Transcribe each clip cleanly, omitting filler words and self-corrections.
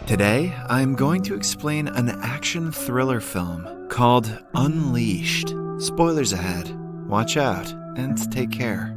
Today, I'm going to explain an action thriller film called Unleashed. Spoilers ahead. Watch out and take care.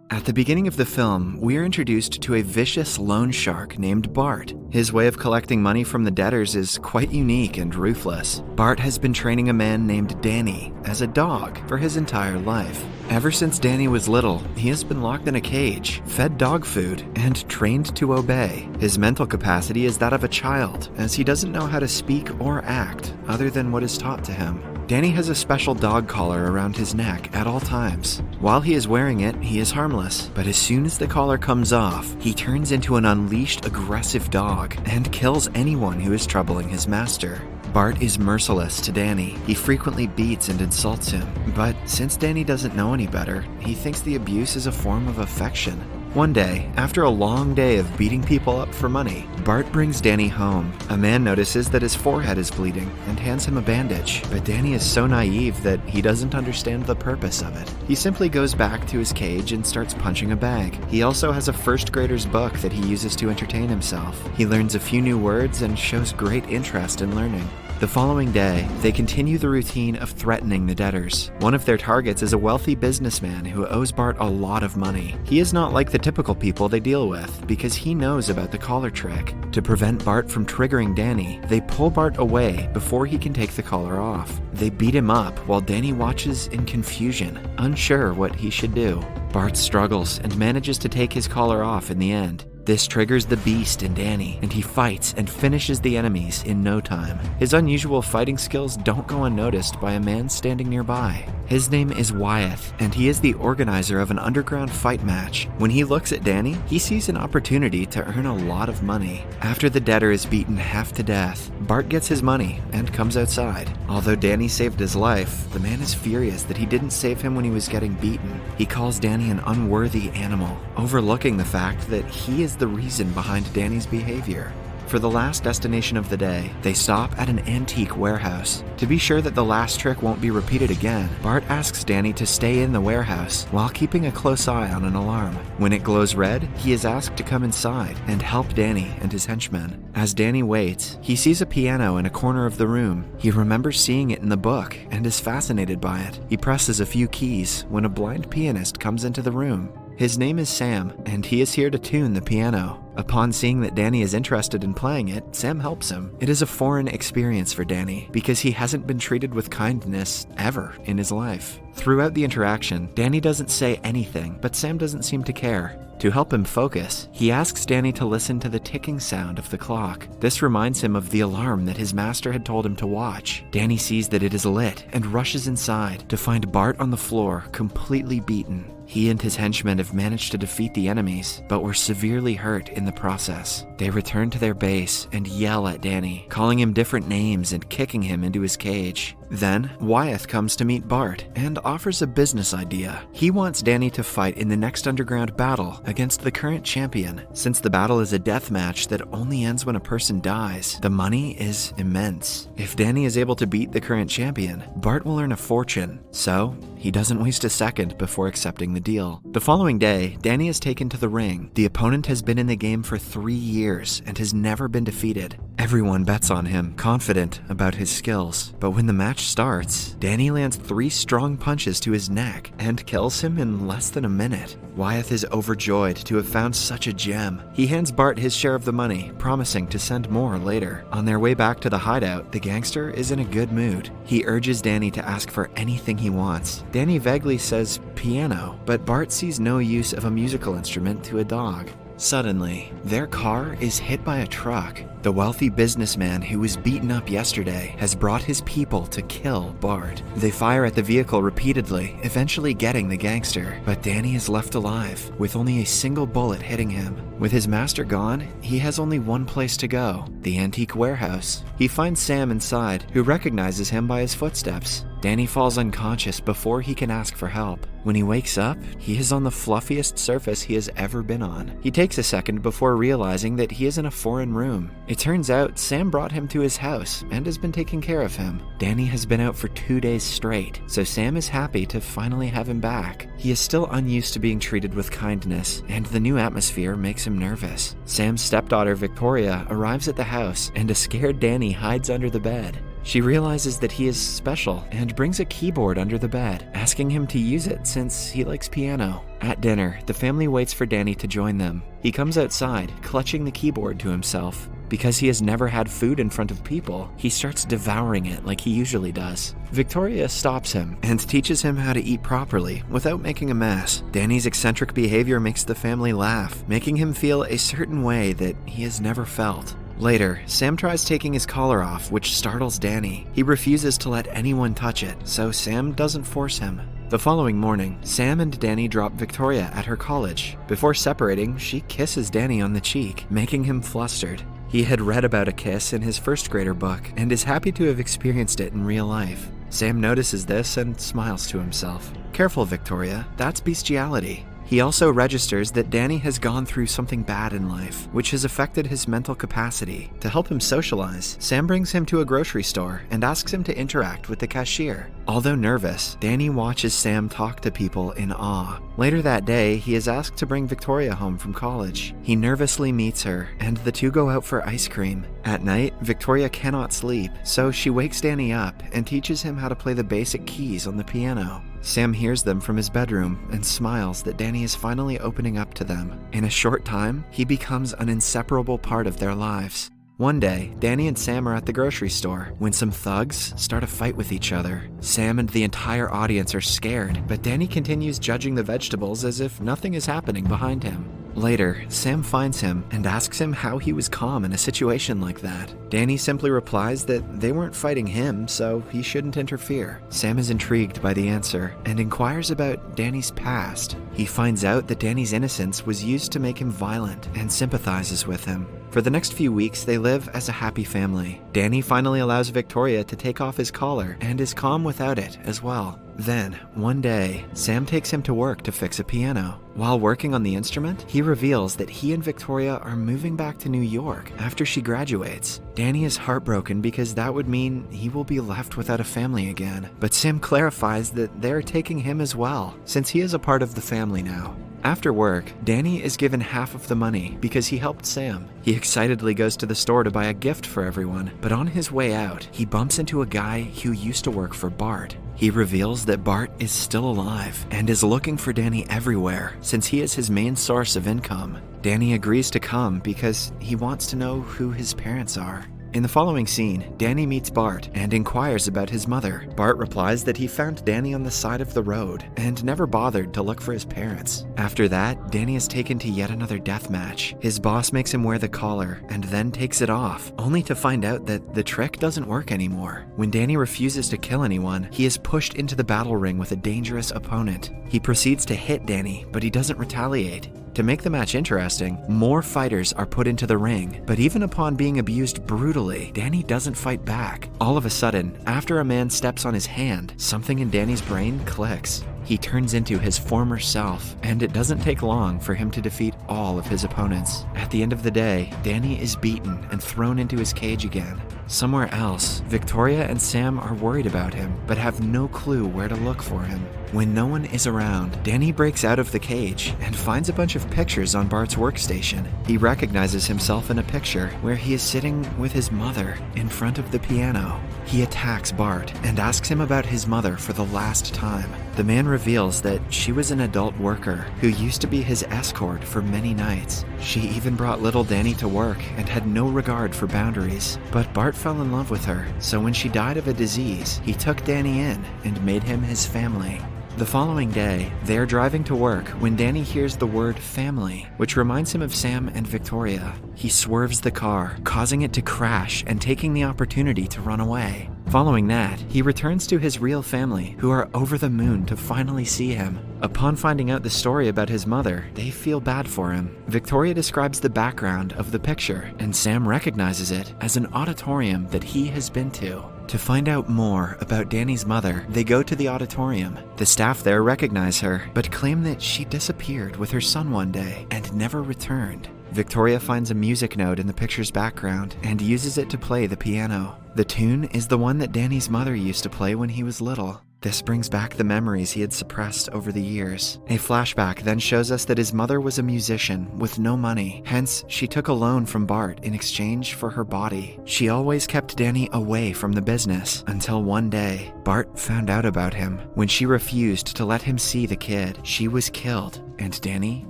At the beginning of the film, we are introduced to a vicious loan shark named Bart. His way of collecting money from the debtors is quite unique and ruthless. Bart has been training a man named Danny as a dog for his entire life. Ever since Danny was little, he has been locked in a cage, fed dog food, and trained to obey. His mental capacity is that of a child, as he doesn't know how to speak or act other than what is taught to him. Danny has a special dog collar around his neck at all times. While he is wearing it, he is harmless, but as soon as the collar comes off, he turns into an unleashed aggressive dog and kills anyone who is troubling his master. Bart is merciless to Danny. He frequently beats and insults him, but since Danny doesn't know any better, he thinks the abuse is a form of affection. One day, after a long day of beating people up for money, Bart brings Danny home. A man notices that his forehead is bleeding and hands him a bandage, but Danny is so naive that he doesn't understand the purpose of it. He simply goes back to his cage and starts punching a bag. He also has a first grader's book that he uses to entertain himself. He learns a few new words and shows great interest in learning. The following day, they continue the routine of threatening the debtors. One of their targets is a wealthy businessman who owes Bart a lot of money. He is not like the typical people they deal with because he knows about the collar trick. To prevent Bart from triggering Danny, they pull Bart away before he can take the collar off. They beat him up while Danny watches in confusion, unsure what he should do. Bart struggles and manages to take his collar off in the end. This triggers the beast in Danny, and he fights and finishes the enemies in no time. His unusual fighting skills don't go unnoticed by a man standing nearby. His name is Wyeth, and he is the organizer of an underground fight match. When he looks at Danny, he sees an opportunity to earn a lot of money. After the debtor is beaten half to death, Bart gets his money and comes outside. Although Danny saved his life, the man is furious that he didn't save him when he was getting beaten. He calls Danny an unworthy animal, overlooking the fact that he is the reason behind Danny's behavior. For the last destination of the day, they stop at an antique warehouse. To be sure that the last trick won't be repeated again, Bart asks Danny to stay in the warehouse while keeping a close eye on an alarm. When it glows red, he is asked to come inside and help Danny and his henchmen. As Danny waits, he sees a piano in a corner of the room. He remembers seeing it in the book and is fascinated by it. He presses a few keys when a blind pianist comes into the room. His name is Sam, and he is here to tune the piano. Upon seeing that Danny is interested in playing it, Sam helps him. It is a foreign experience for Danny, because he hasn't been treated with kindness ever in his life. Throughout the interaction, Danny doesn't say anything, but Sam doesn't seem to care. To help him focus, he asks Danny to listen to the ticking sound of the clock. This reminds him of the alarm that his master had told him to watch. Danny sees that it is lit and rushes inside to find Bart on the floor, completely beaten. He and his henchmen have managed to defeat the enemies, but were severely hurt in the process. They return to their base and yell at Danny, calling him different names and kicking him into his cage. Then, Wyeth comes to meet Bart and offers a business idea. He wants Danny to fight in the next underground battle against the current champion. Since the battle is a death match that only ends when a person dies, the money is immense. If Danny is able to beat the current champion, Bart will earn a fortune. So, he doesn't waste a second before accepting the deal. The following day, Danny is taken to the ring. The opponent has been in the game for 3 years and has never been defeated. Everyone bets on him, confident about his skills. But when the match starts, Danny lands 3 strong punches to his neck and kills him in less than a minute. Wyeth is overjoyed to have found such a gem. He hands Bart his share of the money, promising to send more later. On their way back to the hideout, the gangster is in a good mood. He urges Danny to ask for anything he wants. Danny vaguely says piano, but Bart sees no use of a musical instrument to a dog. Suddenly, their car is hit by a truck. The wealthy businessman who was beaten up yesterday has brought his people to kill Bart. They fire at the vehicle repeatedly, eventually getting the gangster. But Danny is left alive, with only a single bullet hitting him. With his master gone, he has only one place to go, the antique warehouse. He finds Sam inside, who recognizes him by his footsteps. Danny falls unconscious before he can ask for help. When he wakes up, he is on the fluffiest surface he has ever been on. He takes a second before realizing that he is in a foreign room. It turns out Sam brought him to his house and has been taking care of him. Danny has been out for 2 days straight, so Sam is happy to finally have him back. He is still unused to being treated with kindness, and the new atmosphere makes him nervous. Sam's stepdaughter Victoria arrives at the house, and a scared Danny hides under the bed. She realizes that he is special and brings a keyboard under the bed, asking him to use it since he likes piano. At dinner, the family waits for Danny to join them. He comes outside, clutching the keyboard to himself. Because he has never had food in front of people, he starts devouring it like he usually does. Victoria stops him and teaches him how to eat properly without making a mess. Danny's eccentric behavior makes the family laugh, making him feel a certain way that he has never felt. Later, Sam tries taking his collar off, which startles Danny. He refuses to let anyone touch it, so Sam doesn't force him. The following morning, Sam and Danny drop Victoria at her college. Before separating, she kisses Danny on the cheek, making him flustered. He had read about a kiss in his first grader book and is happy to have experienced it in real life. Sam notices this and smiles to himself. Careful, Victoria, that's bestiality. He also registers that Danny has gone through something bad in life, which has affected his mental capacity. To help him socialize, Sam brings him to a grocery store and asks him to interact with the cashier. Although nervous, Danny watches Sam talk to people in awe. Later that day, he is asked to bring Victoria home from college. He nervously meets her, and the two go out for ice cream. At night, Victoria cannot sleep, so she wakes Danny up and teaches him how to play the basic keys on the piano. Sam hears them from his bedroom and smiles that Danny is finally opening up to them. In a short time, he becomes an inseparable part of their lives. One day, Danny and Sam are at the grocery store when some thugs start a fight with each other. Sam and the entire audience are scared, but Danny continues judging the vegetables as if nothing is happening behind him. Later, Sam finds him and asks him how he was calm in a situation like that. Danny simply replies that they weren't fighting him, so he shouldn't interfere. Sam is intrigued by the answer and inquires about Danny's past. He finds out that Danny's innocence was used to make him violent and sympathizes with him. For the next few weeks, they live as a happy family. Danny finally allows Victoria to take off his collar and is calm without it as well. Then, one day, Sam takes him to work to fix a piano. While working on the instrument, he reveals that he and Victoria are moving back to New York after she graduates. Danny is heartbroken because that would mean he will be left without a family again. But Sam clarifies that they're taking him as well, since he is a part of the family now. After work, Danny is given half of the money because he helped Sam. He excitedly goes to the store to buy a gift for everyone, but on his way out, he bumps into a guy who used to work for Bart. He reveals that Bart is still alive and is looking for Danny everywhere since he is his main source of income. Danny agrees to come because he wants to know who his parents are. In the following scene, Danny meets Bart and inquires about his mother. Bart replies that he found Danny on the side of the road and never bothered to look for his parents. After that, Danny is taken to yet another death match. His boss makes him wear the collar and then takes it off, only to find out that the trick doesn't work anymore. When Danny refuses to kill anyone, he is pushed into the battle ring with a dangerous opponent. He proceeds to hit Danny, but he doesn't retaliate. To make the match interesting, more fighters are put into the ring, but even upon being abused brutally, Danny doesn't fight back. All of a sudden, after a man steps on his hand, something in Danny's brain clicks. He turns into his former self, and it doesn't take long for him to defeat all of his opponents. At the end of the day, Danny is beaten and thrown into his cage again. Somewhere else, Victoria and Sam are worried about him, but have no clue where to look for him. When no one is around, Danny breaks out of the cage and finds a bunch of pictures on Bart's workstation. He recognizes himself in a picture where he is sitting with his mother in front of the piano. He attacks Bart and asks him about his mother for the last time. The man reveals that she was an adult worker who used to be his escort for many nights. She even brought little Danny to work and had no regard for boundaries. But Bart fell in love with her, so when she died of a disease, he took Danny in and made him his family. The following day, they are driving to work when Danny hears the word family, which reminds him of Sam and Victoria. He swerves the car, causing it to crash and taking the opportunity to run away. Following that, he returns to his real family, who are over the moon to finally see him. Upon finding out the story about his mother, they feel bad for him. Victoria describes the background of the picture, and Sam recognizes it as an auditorium that he has been to. To find out more about Danny's mother, they go to the auditorium. The staff there recognize her, but claim that she disappeared with her son one day and never returned. Victoria finds a music note in the picture's background and uses it to play the piano. The tune is the one that Danny's mother used to play when he was little. This brings back the memories he had suppressed over the years. A flashback then shows us that his mother was a musician with no money. Hence, she took a loan from Bart in exchange for her body. She always kept Danny away from the business until one day, Bart found out about him. When she refused to let him see the kid, she was killed and Danny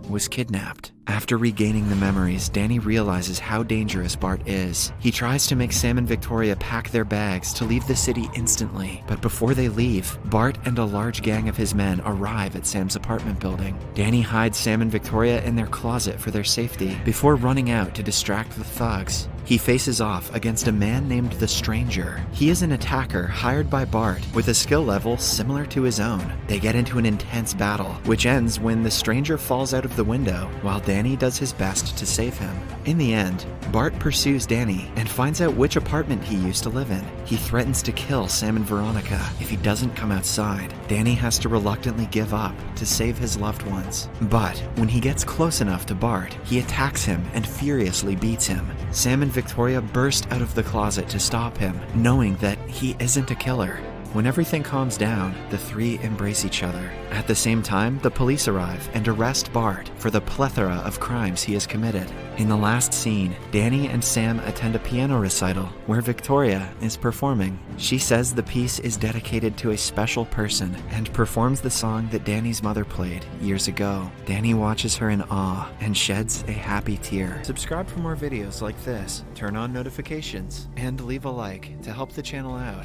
was kidnapped. After regaining the memories, Danny realizes how dangerous Bart is. He tries to make Sam and Victoria pack their bags to leave the city instantly, but before they leave, Bart and a large gang of his men arrive at Sam's apartment building. Danny hides Sam and Victoria in their closet for their safety before running out to distract the thugs. He faces off against a man named the Stranger. He is an attacker hired by Bart with a skill level similar to his own. They get into an intense battle, which ends when the Stranger falls out of the window while Danny does his best to save him. In the end, Bart pursues Danny and finds out which apartment he used to live in. He threatens to kill Sam and Veronica if he doesn't come outside. Danny has to reluctantly give up to save his loved ones. But when he gets close enough to Bart, he attacks him and furiously beats him. Sam and Victoria burst out of the closet to stop him, knowing that he isn't a killer. When everything calms down, the three embrace each other. At the same time, the police arrive and arrest Bart for the plethora of crimes he has committed. In the last scene, Danny and Sam attend a piano recital where Victoria is performing. She says the piece is dedicated to a special person and performs the song that Danny's mother played years ago. Danny watches her in awe and sheds a happy tear. Subscribe for more videos like this, turn on notifications, and leave a like to help the channel out.